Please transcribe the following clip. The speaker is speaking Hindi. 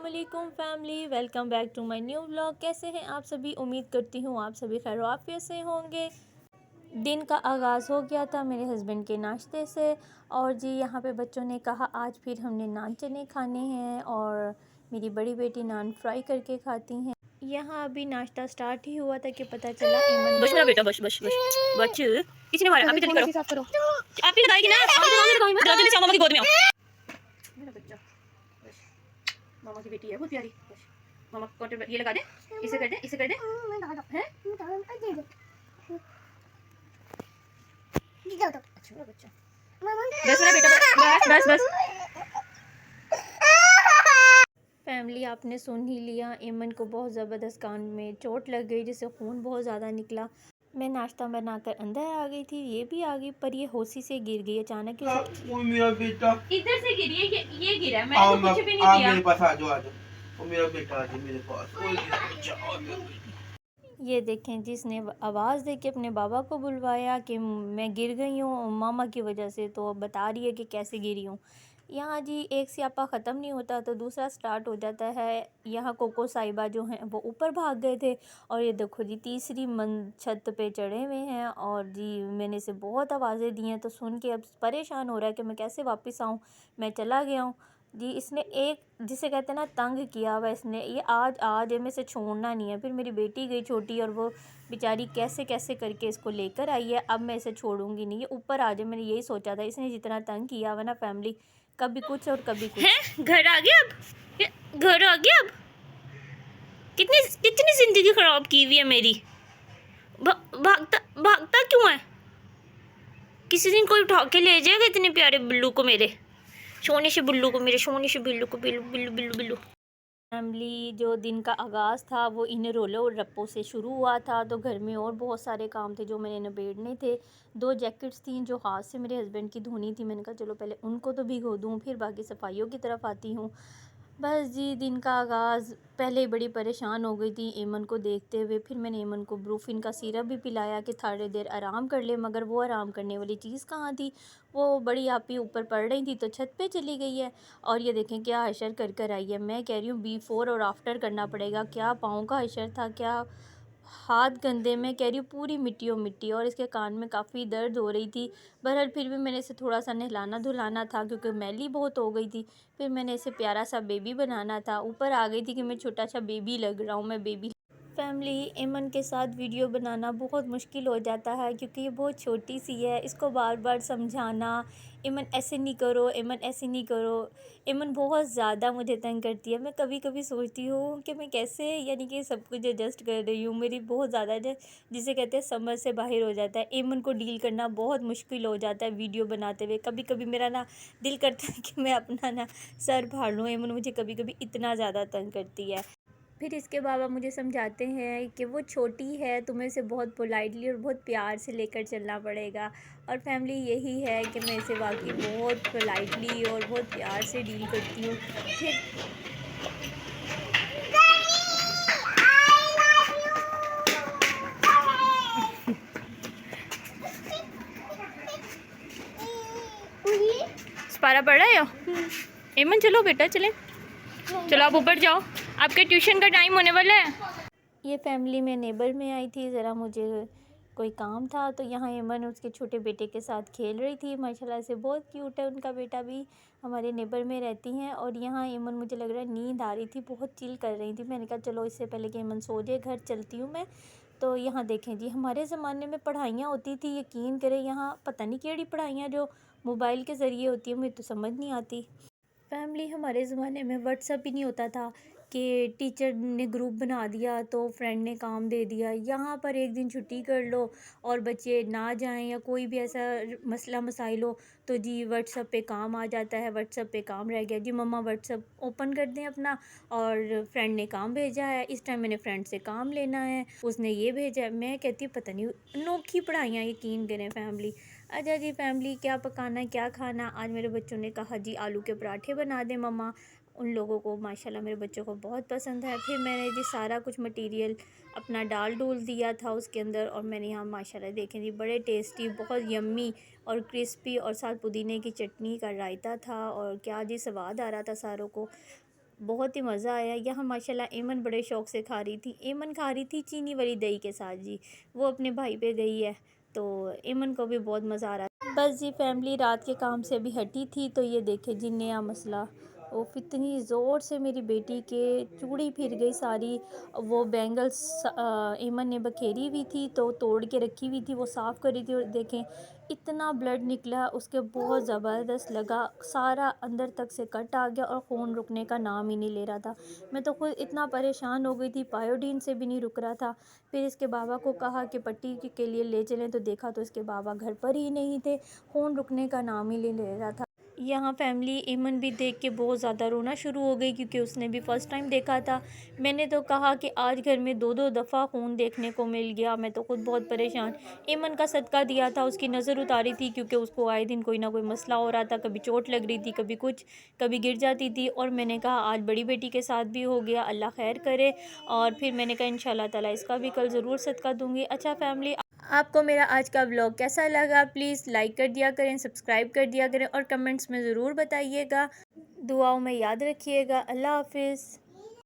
अस्सलामुअलैकुम family, welcome back to my new vlog. कैसे हैं आप सभी? उम्मीद करती हूँ आप सभी खैरियत से होंगे। दिन का आगाज़ हो गया था मेरे हस्बैंड के नाश्ते से। और जी यहाँ पे बच्चों ने कहा आज फिर हमने नान चने खाने हैं और मेरी बड़ी बेटी नान फ्राई करके खाती हैं। यहाँ अभी नाश्ता स्टार्ट ही हुआ था कि पता चला बस मेरा बेटा बस बस बस बच किसी ने मारा। आप ही जल्दी करो, आप ही लगाएगी ना, जल्दी से मामा की गोद में आओ। मेरा बच्चा बस, मामा की बेटी है बहुत प्यारी। बस मामा काउंटर ये लगा दे, इसे कर दे, इसे कर दे हैं। अच्छा बच्चा, बस मेरा बेटा बस बस बस। फैमिली आपने सुन ही लिया, एमन को बहुत ज़बरदस्त कान में चोट लग गई जिससे खून बहुत ज़्यादा निकला। मैं नाश्ता बनाकर अंदर आ गई थी, ये भी आ गई, पर ये होशी से गिर गई अचानक। वो मेरा बेटा इधर से गिरी है, ये गिरा, मैंने तो कुछ भी नहीं किया। मेरे पास आ जाओ। वो मेरा बेटा आ मेरे पास। ओ मेरा बच्चा आ मेरा। ये देखें, जिसने आवाज़ दे के अपने बाबा को बुलवाया कि मैं गिर गई हूँ मामा की वजह से, तो अब बता रही है कि कैसे गिरी हूँ। यहाँ जी एक स्यापा ख़त्म नहीं होता तो दूसरा स्टार्ट हो जाता है। यहाँ कोको साहिबा जो हैं वो ऊपर भाग गए थे और ये देखो जी तीसरी छत पे चढ़े हुए हैं। और जी मैंने इसे बहुत आवाज़ें दी हैं तो सुन के अब परेशान हो रहा है कि मैं कैसे वापस आऊँ। मैं चला गया हूँ जी। इसने एक जिसे कहते हैं ना तंग किया हुआ इसने, ये आज आज में से छोड़ना नहीं है। फिर मेरी बेटी गई छोटी और वो बेचारी कैसे कैसे करके इसको लेकर आई है। अब मैं इसे छोड़ूंगी नहीं, ये ऊपर आ जाए, मैंने यही सोचा था। इसने जितना तंग किया हुआ ना फैमिली, कभी कुछ और कभी कुछ है। घर आ गया, अब घर आ गया। अब कितनी कितनी जिंदगी खराब की हुई है मेरी। भागता भागता क्यों है? किसी दिन कोई उठा के ले जाएगा इतने प्यारे बिल्लू को, मेरे सोने से बिल्लू को, मेरे सोने से बिल्लू को। बिल्लू बिल्लू बिल्लू बिल्लू। फैमिली जो दिन का आगाज़ था वो इन रोलो और रप्पो से शुरू हुआ था। तो घर में और बहुत सारे काम थे जो मैंने निबेड़ने थे। 2 जैकेट्स थी जो हाथ से मेरे हस्बैंड की धोनी थी, मैंने कहा चलो पहले उनको तो भिगो दूँ फिर बाकी सफाइयों की तरफ आती हूँ। बस जी दिन का आगाज़, पहले ही बड़ी परेशान हो गई थी एमन को देखते हुए। फिर मैंने एमन को ब्रूफिन का सिरप भी पिलाया कि थोड़ी देर आराम कर ले, मगर वो आराम करने वाली चीज़ कहाँ थी। वो बड़ी आपी ऊपर पड़ रही थी तो छत पे चली गई है। और ये देखें क्या हशर कर कर आई है। मैं कह रही हूँ बिफ़ोर और आफ्टर करना पड़ेगा। क्या पाँव का हशर था, क्या हाथ गंदे, मैं कह रही हूँ पूरी मिट्टी और मिट्टी। और इसके कान में काफ़ी दर्द हो रही थी। बहरहाल फिर भी मैंने इसे थोड़ा सा नहलाना धुलाना था क्योंकि मैली बहुत हो गई थी। फिर मैंने इसे प्यारा सा बेबी बनाना था। ऊपर आ गई थी कि मैं छोटा सा बेबी लग रहा हूँ, मैं बेबी। फैमिली एमन के साथ वीडियो बनाना बहुत मुश्किल हो जाता है क्योंकि ये बहुत छोटी सी है। इसको बार बार समझाना, एमन ऐसे नहीं करो, एमन ऐसे नहीं करो। एमन बहुत ज़्यादा मुझे तंग करती है। मैं कभी कभी सोचती हूँ कि मैं कैसे यानी कि सब कुछ एडजस्ट कर रही हूँ। मेरी बहुत ज़्यादा जिसे कहते हैं समझ से बाहर हो जाता है। एमन को डील करना बहुत मुश्किल हो जाता है वीडियो बनाते हुए। कभी कभी मेरा ना दिल करता है कि मैं अपना ना सर फाड़ लूँ। एमन मुझे कभी कभी इतना ज़्यादा तंग करती है। फिर इसके बाबा मुझे समझाते हैं कि वो छोटी है, तुम्हें इसे बहुत पोलाइटली और बहुत प्यार से लेकर चलना पड़ेगा। और फैमिली यही है कि मैं इसे वाकई बहुत पोलाइटली और बहुत प्यार से डील करती हूँ। फिर पारा पड़ रहा है। एमन चलो बेटा चले, चलो आप ऊपर जाओ, आपके ट्यूशन का टाइम होने वाला है। ये फैमिली में नेबर में आई थी, ज़रा मुझे कोई काम था तो यहाँ एमन उसके छोटे बेटे के साथ खेल रही थी। माशाल्लाह से बहुत क्यूट है, उनका बेटा भी हमारे नेबर में रहती हैं। और यहाँ एमन मुझे लग रहा है नींद आ रही थी, बहुत चिल कर रही थी। मैंने कहा चलो इससे पहले कि एमन सो जाए घर चलती हूँ मैं। तो यहाँ देखें जी हमारे ज़माने में पढ़ाइयाँ होती थी, यकीन करें यहाँ पता नहीं केड़ी पढ़ाइयाँ जो मोबाइल के ज़रिए होती है, मुझे तो समझ नहीं आती। फैमिली हमारे ज़माने में व्हाट्सअप ही नहीं होता था कि टीचर ने ग्रुप बना दिया तो फ्रेंड ने काम दे दिया। यहाँ पर एक दिन छुट्टी कर लो और बच्चे ना जाएं या कोई भी ऐसा मसला मसाइल हो तो जी व्हाट्सअप पे काम आ जाता है। व्हाट्सअप पे काम रह गया जी, मम्मा व्हाट्सअप ओपन कर दें अपना और फ्रेंड ने काम भेजा है, इस टाइम मैंने फ्रेंड से काम लेना है, उसने ये भेजा है। मैं कहती हूँ पता नहीं अनोखी पढ़ाइयाँ, यकीन करें फैमिली। अच्छा जी फैमिली क्या पकाना है क्या खाना? आज मेरे बच्चों ने कहा जी आलू के पराठे बना दें मम्मा। उन लोगों को माशाल्लाह मेरे बच्चों को बहुत पसंद है। फिर मैंने जी सारा कुछ मटेरियल अपना डाल डूल दिया था उसके अंदर और मैंने यहाँ माशाल्लाह देखें जी बड़े टेस्टी, बहुत यम्मी और क्रिस्पी और साथ पुदीने की चटनी का रायता था। और क्या जी स्वाद आ रहा था सारों को। बहुत ही मज़ा आया। यहाँ माशाल्लाह ऐमन बड़े शौक़ से खा रही थी। ऐमन खा रही थी चीनी वाली दही के साथ जी। वो अपने भाई पे गई है, तो ऐमन को भी बहुत मज़ा आ रहा है। बस जी फैमिली रात के काम से अभी हटी थी, तो ये देखे जी नया मसला। वो इतनी ज़ोर से मेरी बेटी के चूड़ी फिर गई सारी। वो बैंगल्स ऐमन ने बखेरी हुई थी, तो तोड़ के रखी हुई थी, वो साफ़ कर रही थी, और देखें इतना ब्लड निकला उसके, बहुत ज़बरदस्त लगा। सारा अंदर तक से कट आ गया और खून रुकने का नाम ही नहीं ले रहा था। मैं तो खुद इतना परेशान हो गई थी, पायोडीन से भी नहीं रुक रहा था। फिर इसके बाबा को कहा कि पट्टी के लिए ले चलें, तो देखा तो इसके बाबा घर पर ही नहीं थे। खून रुकने का नाम ही नहीं ले रहा था। यहाँ फैमिली ऐमन भी देख के बहुत ज़्यादा रोना शुरू हो गई, क्योंकि उसने भी फ़र्स्ट टाइम देखा था। मैंने तो कहा कि आज घर में दो दो दफ़ा खून देखने को मिल गया। मैं तो खुद बहुत परेशान। ऐमन का सदका दिया था, उसकी नज़र उतारी थी, क्योंकि उसको आए दिन कोई ना कोई मसला हो रहा था। कभी चोट लग रही थी, कभी कुछ, कभी गिर जाती थी। और मैंने कहा आज बड़ी बेटी के साथ भी हो गया, अल्लाह खैर करे। और फिर मैंने कहा इंशाल्लाह ताला इसका भी कल ज़रूर सदका दूँगी। अच्छा फैमिली, आपको मेरा आज का व्लॉग कैसा लगा? प्लीज़ लाइक कर दिया करें, सब्सक्राइब कर दिया करें, और कमेंट्स में ज़रूर बताइएगा। दुआओं में याद रखिएगा। अल्लाह हाफ़िज़।